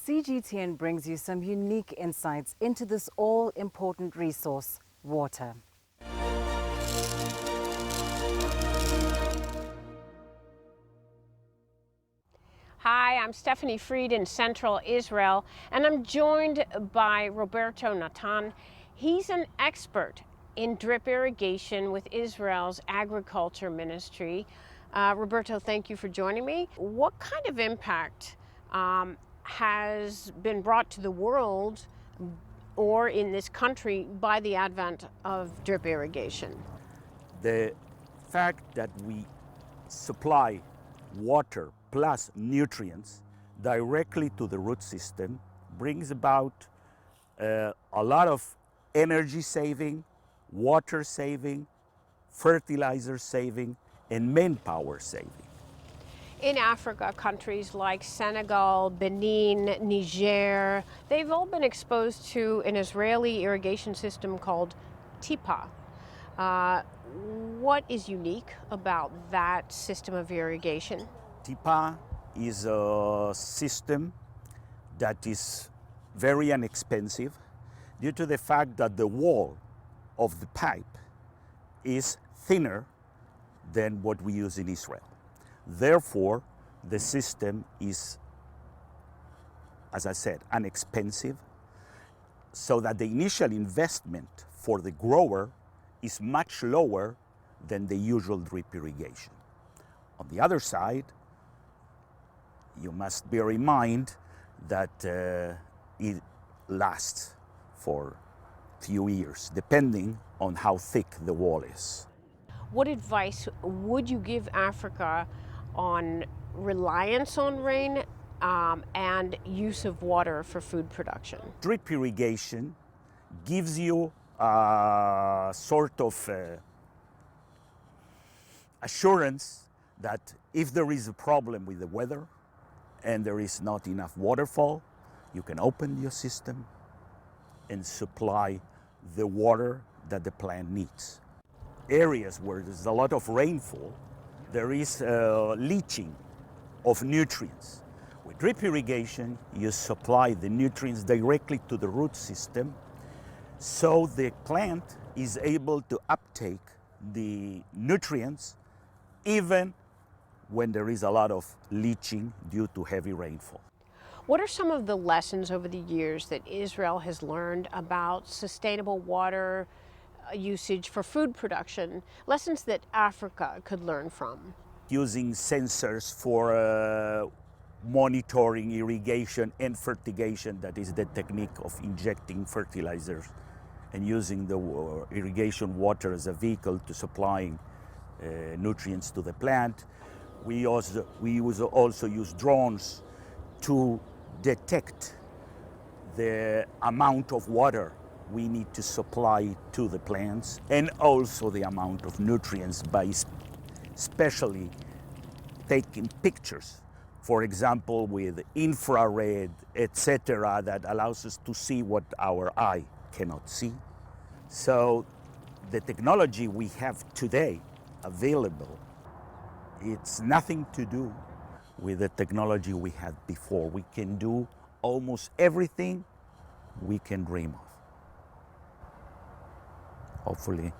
CGTN brings you some unique insights into this all-important resource, water. Hi, I'm Stephanie Fried in Central Israel, and I'm joined by Roberto Nathan. He's an expert in drip irrigation with Israel's agriculture ministry. Roberto, thank you for joining me. What kind of impact has been brought to the world or in this country by the advent of drip irrigation? The fact that we supply water plus nutrients directly to the root system brings about a lot of energy saving, water saving, fertilizer saving, and manpower saving. In Africa, countries like Senegal, Benin, Niger, they've all been exposed to an Israeli irrigation system called TIPA. What is unique about that system of irrigation? TIPA is a system that is very inexpensive due to the fact that the wall of the pipe is thinner than what we use in Israel. Therefore, the system is, as I said, inexpensive, so that the initial investment for the grower is much lower than the usual drip irrigation. On the other side, you must bear in mind that it lasts for few years, depending on how thick the wall is. What advice would you give Africa on reliance on rain and use of water for food production? Drip irrigation gives you a sort of assurance that if there is a problem with the weather and there is not enough waterfall, you can open your system and supply the water that the plant needs. Areas where there's a lot of rainfall, there is leaching of nutrients. With drip irrigation, you supply the nutrients directly to the root system, so the plant is able to uptake the nutrients even when there is a lot of leaching due to heavy rainfall. What are some of the lessons over the years that Israel has learned about sustainable water usage for food production, lessons that Africa could learn from? Using sensors for monitoring irrigation and fertigation, that is the technique of injecting fertilizers and using the irrigation water as a vehicle to supplying nutrients to the plant. We also use drones to detect the amount of water we need to supply to the plants, and also the amount of nutrients by especially taking pictures, for example with infrared, etc., that allows us to see what our eye cannot see. So the technology we have today available, it's nothing to do with the technology we had before. We can do almost everything we can dream of. Hopefully.